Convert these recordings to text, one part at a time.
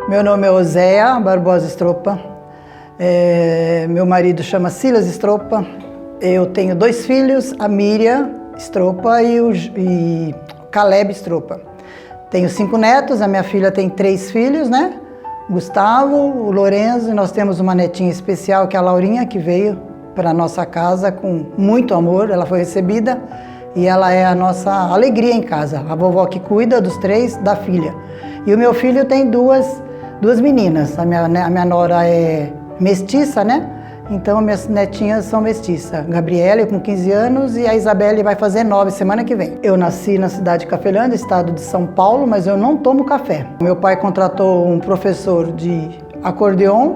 Meu nome é Oséia Barbosa Stroppa, meu marido chama Silas Stroppa, eu tenho 2 filhos, a Miriam Stroppa e o Caleb Stroppa. Tenho 5 netos, a minha filha tem 3 filhos, né? Gustavo, o Lorenzo, e nós temos uma netinha especial que é a Laurinha, que veio para a nossa casa com muito amor, ela foi recebida e ela é a nossa alegria em casa, a vovó que cuida dos 3, da filha. E o meu filho tem duas meninas, a minha nora é mestiça, né? Então minhas netinhas são mestiças, Gabriela com 15 anos e a Isabelle vai fazer 9 semana que vem. Eu nasci na cidade de Cafelândia, estado de São Paulo, mas eu não tomo café. Meu pai contratou um professor de acordeon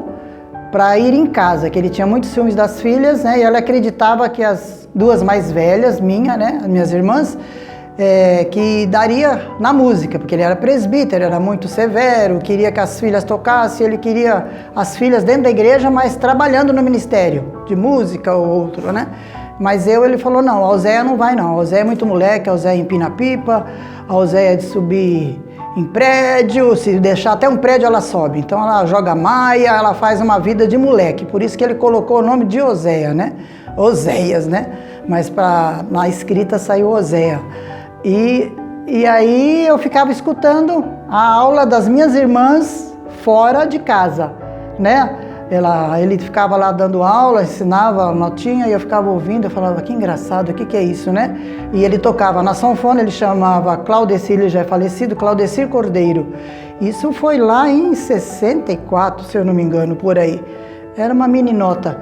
para ir em casa, que ele tinha muitos ciúmes das filhas, né? E ela acreditava que as 2 mais velhas, as minhas irmãs, que daria na música, porque ele era presbítero, era muito severo, queria que as filhas tocassem, ele queria as filhas dentro da igreja, mas trabalhando no ministério de música ou outro, né? Mas ele falou, não, a Oséia não vai não, a Oséia é muito moleque, a Oséia empina pipa, a Oséia é de subir em prédio, se deixar até um prédio ela sobe, então ela joga maia, ela faz uma vida de moleque, por isso que ele colocou o nome de Oséia, né? Oséias, né? Mas na escrita saiu Oséia. E aí eu ficava escutando a aula das minhas irmãs fora de casa, né? Ele ficava lá dando aula, ensinava notinha e eu ficava ouvindo, eu falava, que engraçado, o que é isso, né? E ele tocava na sanfona, ele chamava Claudecir, ele já é falecido, Claudecir Cordeiro. Isso foi lá em 64, se eu não me engano, por aí. Era uma meninota.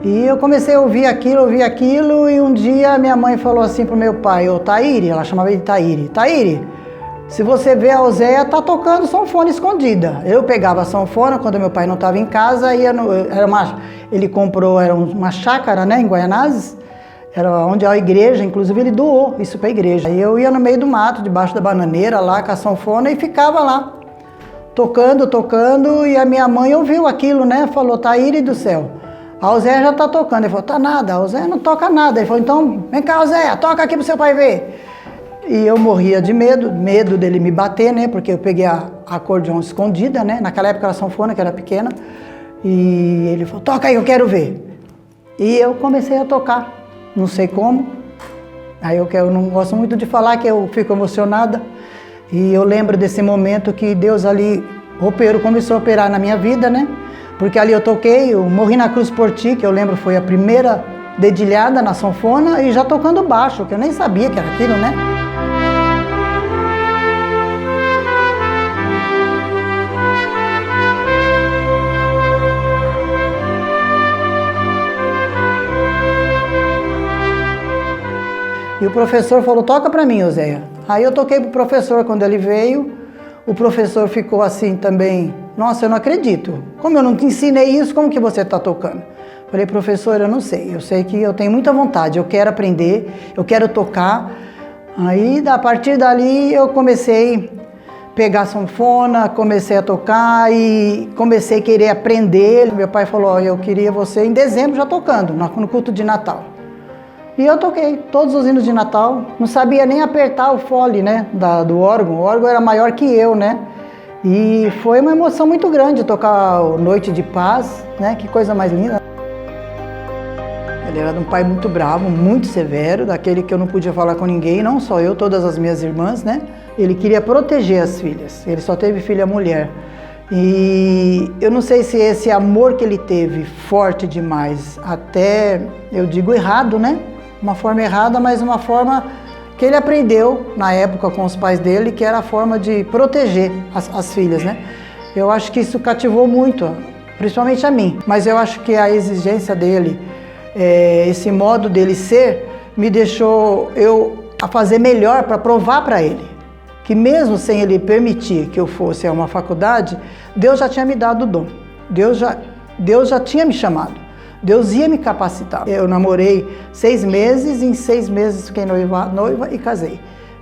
E eu comecei a ouvir aquilo, e um dia minha mãe falou assim pro meu pai, ô Taíri, ela chamava ele de Taíri, Taíri, se você vê a Oséia, tá tocando sanfona escondida. Eu pegava a sanfona quando meu pai não estava em casa, ele comprou, era uma chácara, né, em Guaianazes, era onde a igreja, inclusive ele doou isso para a igreja. E eu ia no meio do mato, debaixo da bananeira, lá com a sanfona, e ficava lá, tocando, e a minha mãe ouviu aquilo, né, falou, Taíri do céu, a Oséia já tá tocando. Ele falou, tá nada, a Oséia não toca nada. Ele falou, então, vem cá, Oséia, toca aqui pro seu pai ver. E eu morria de medo dele me bater, né, porque eu peguei a acordeon escondida, né, naquela época era sanfona, que era pequena, e ele falou, toca aí, eu quero ver. E eu comecei a tocar, não sei como, aí eu não gosto muito de falar, que eu fico emocionada, e eu lembro desse momento que Deus ali começou a operar na minha vida, né, porque ali eu toquei, eu morri na cruz por ti, que eu lembro foi a primeira dedilhada na sanfona, e já tocando baixo, que eu nem sabia que era aquilo, né. E o professor falou, toca pra mim, Oséia. Aí eu toquei pro professor quando ele veio, o professor ficou assim também, nossa, eu não acredito, como eu não te ensinei isso, como que você está tocando? Falei, professor, eu não sei, eu sei que eu tenho muita vontade, eu quero aprender, eu quero tocar. Aí, a partir dali, eu comecei a pegar a sanfona, comecei a tocar e comecei a querer aprender. Meu pai falou, eu queria você em dezembro já tocando, no culto de Natal. E eu toquei todos os hinos de Natal, não sabia nem apertar o fole, né, do órgão. O órgão era maior que eu, né? E foi uma emoção muito grande tocar Noite de Paz, né? Que coisa mais linda. Ele era um pai muito bravo, muito severo, daquele que eu não podia falar com ninguém, não só eu, todas as minhas irmãs, né? Ele queria proteger as filhas, ele só teve filha mulher. E eu não sei se esse amor que ele teve, forte demais, até, eu digo errado, né? Uma forma errada, mas uma forma que ele aprendeu na época com os pais dele, que era a forma de proteger as filhas, né? Eu acho que isso cativou muito, principalmente a mim, mas eu acho que a exigência dele, esse modo dele ser, me deixou a fazer melhor para provar para ele, que mesmo sem ele permitir que eu fosse a uma faculdade, Deus já tinha me dado o dom, Deus já tinha me chamado. Deus ia me capacitar. Eu namorei 6 meses, em 6 meses fiquei noiva e casei.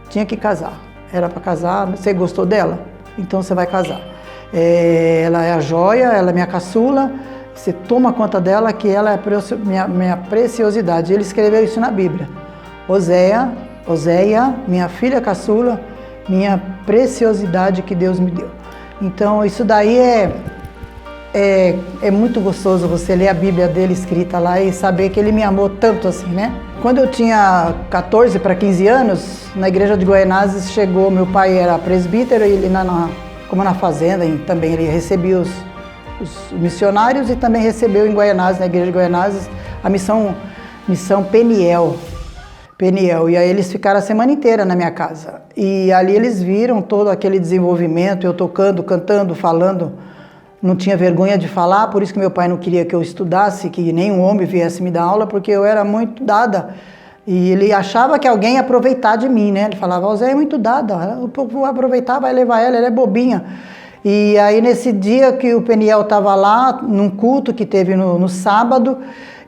Tinha que casar. Era para casar, você gostou dela? Então você vai casar. Ela é a joia, ela é minha caçula, você toma conta dela que ela é minha preciosidade. Ele escreveu isso na Bíblia. Oséia, minha filha caçula, minha preciosidade que Deus me deu. Então isso daí é muito gostoso você ler a Bíblia dele escrita lá e saber que ele me amou tanto assim, né? Quando eu tinha 14 para 15 anos, na igreja de Guaianazes chegou, meu pai era presbítero, e ele como na fazenda, e também ele recebia os missionários e também recebeu em Guaianazes, na igreja de Guaianazes, a missão Peniel. E aí eles ficaram a semana inteira na minha casa. E ali eles viram todo aquele desenvolvimento, eu tocando, cantando, falando. Não tinha vergonha de falar, por isso que meu pai não queria que eu estudasse, que nenhum homem viesse me dar aula, porque eu era muito dada. E ele achava que alguém ia aproveitar de mim, né? Ele falava, o Zé é muito dada, o povo vai aproveitar, vai levar ela é bobinha. E aí nesse dia que o Peniel estava lá, num culto que teve no sábado,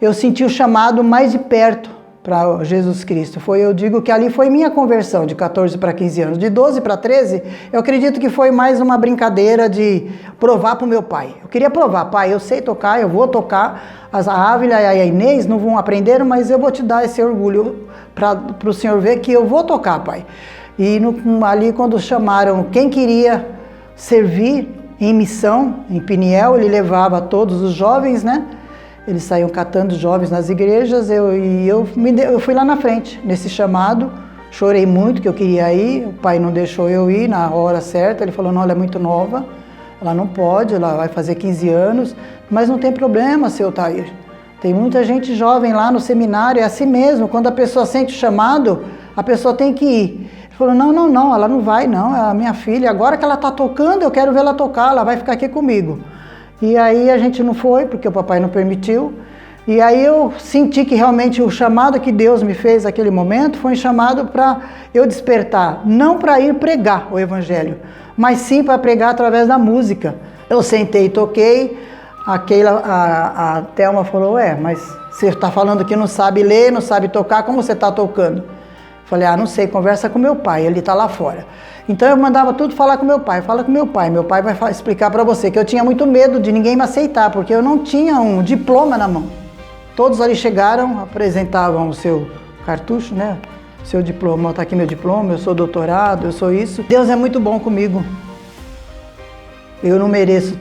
eu senti o chamado mais de perto para Jesus Cristo. Eu digo que ali foi minha conversão de 14 para 15 anos. De 12 para 13, eu acredito que foi mais uma brincadeira de provar para o meu pai. Eu queria provar, pai, eu sei tocar, eu vou tocar. A Ávila e a Inês não vão aprender, mas eu vou te dar esse orgulho para o senhor ver que eu vou tocar, pai. E ali quando chamaram quem queria servir em missão, em Peniel, ele levava todos os jovens, né? Eles saíam catando jovens nas igrejas, eu fui lá na frente, nesse chamado, chorei muito que eu queria ir, o pai não deixou eu ir na hora certa, ele falou, não, ela é muito nova, ela não pode, ela vai fazer 15 anos, mas não tem problema, seu Tair, tem muita gente jovem lá no seminário, é assim mesmo, quando a pessoa sente o chamado, a pessoa tem que ir. Ele falou, não, ela não vai não, é a minha filha, agora que ela está tocando, eu quero ver ela tocar, ela vai ficar aqui comigo. E aí a gente não foi, porque o papai não permitiu. E aí eu senti que realmente o chamado que Deus me fez naquele momento foi um chamado para eu despertar, não para ir pregar o evangelho, mas sim para pregar através da música. Eu sentei e toquei, a Thelma falou, mas você está falando que não sabe ler, não sabe tocar, como você está tocando? Falei, não sei, conversa com meu pai, ele está lá fora. Então eu mandava tudo falar com meu pai, fala com meu pai vai explicar para você, que eu tinha muito medo de ninguém me aceitar, porque eu não tinha um diploma na mão. Todos ali chegaram, apresentavam o seu cartucho, né? Seu diploma, está aqui meu diploma, eu sou doutorado, eu sou isso. Deus é muito bom comigo. Eu não mereço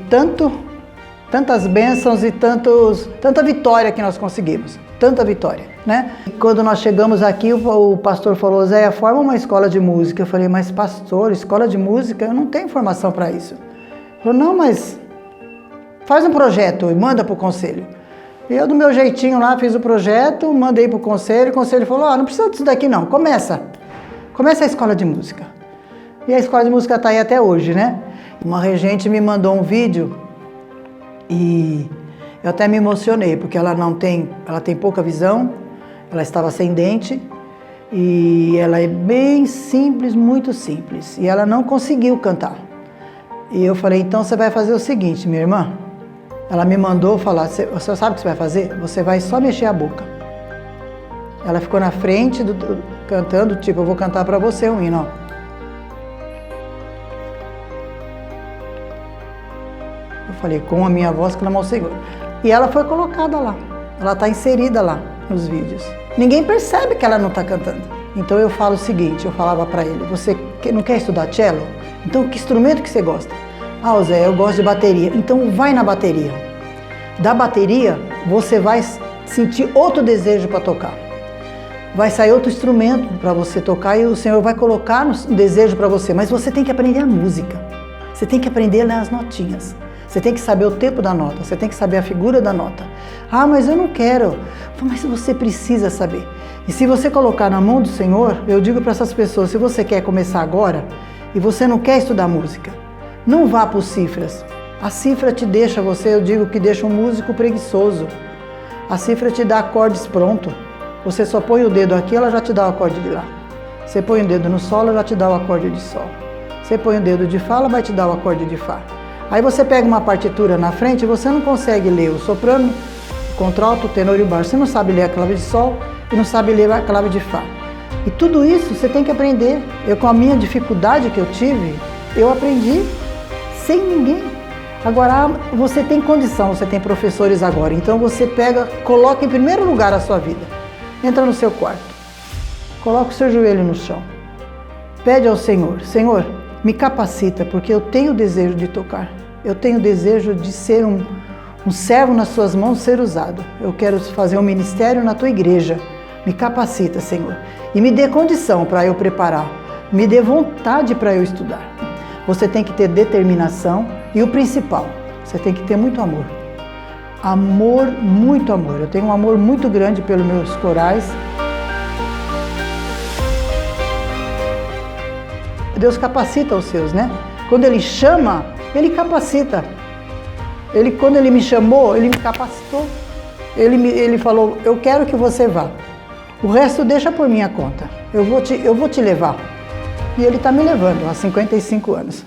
tantas bênçãos e tanta vitória que nós conseguimos. Tanta vitória, né? Quando nós chegamos aqui, o pastor falou, Zé, forma uma escola de música. Eu falei, mas pastor, escola de música, eu não tenho formação para isso. Ele falou, não, mas faz um projeto e manda para o conselho. E eu, do meu jeitinho lá, fiz o projeto, mandei para o conselho falou, não precisa disso daqui não, começa a escola de música. E a escola de música está aí até hoje, né? Uma regente me mandou um vídeo e eu até me emocionei, porque ela tem pouca visão, ela estava sem dente e ela é bem simples, muito simples, e ela não conseguiu cantar. E eu falei, então você vai fazer o seguinte, minha irmã, ela me mandou falar, você sabe o que você vai fazer? Você vai só mexer a boca. Ela ficou na frente cantando, tipo, eu vou cantar para você um hino, ó. Eu falei, com a minha voz clama ao Senhor. E ela foi colocada lá, ela está inserida lá nos vídeos. Ninguém percebe que ela não está cantando. Então eu falo o seguinte, eu falava para ele, você não quer estudar cello? Então que instrumento que você gosta? Zé, eu gosto de bateria. Então vai na bateria. Da bateria, você vai sentir outro desejo para tocar. Vai sair outro instrumento para você tocar e o Senhor vai colocar um desejo para você. Mas você tem que aprender a música. Você tem que aprender a ler as notinhas. Você tem que saber o tempo da nota, você tem que saber a figura da nota. Mas eu não quero. Mas você precisa saber. E se você colocar na mão do Senhor, eu digo para essas pessoas, se você quer começar agora e você não quer estudar música, não vá por cifras. A cifra te deixa, eu digo que deixa um músico preguiçoso. A cifra te dá acordes pronto. Você só põe o dedo aqui, ela já te dá o acorde de lá. Você põe o dedo no sol, ela já te dá o acorde de sol. Você põe o dedo de fá, ela vai te dar o acorde de fá. Aí você pega uma partitura na frente e você não consegue ler o soprano, o contralto, o tenor e o baixo. Você não sabe ler a clave de sol e não sabe ler a clave de fá. E tudo isso você tem que aprender. Eu, com a minha dificuldade que eu tive, eu aprendi sem ninguém. Agora, você tem condição, você tem professores agora. Então você coloca em primeiro lugar a sua vida. Entra no seu quarto. Coloca o seu joelho no chão. Pede ao Senhor, Senhor, Me capacita, porque eu tenho desejo de tocar. Eu tenho desejo de ser um servo nas suas mãos, ser usado. Eu quero fazer um ministério na tua igreja. Me capacita, Senhor. E me dê condição para eu preparar. Me dê vontade para eu estudar. Você tem que ter determinação e o principal, você tem que ter muito amor. Amor, muito amor. Eu tenho um amor muito grande pelos meus corais. Deus capacita os seus, né? Quando Ele chama, Ele capacita. Quando Ele me chamou, Ele me capacitou. Ele falou, eu quero que você vá. O resto deixa por minha conta. Eu vou te levar. E Ele está me levando há 55 anos.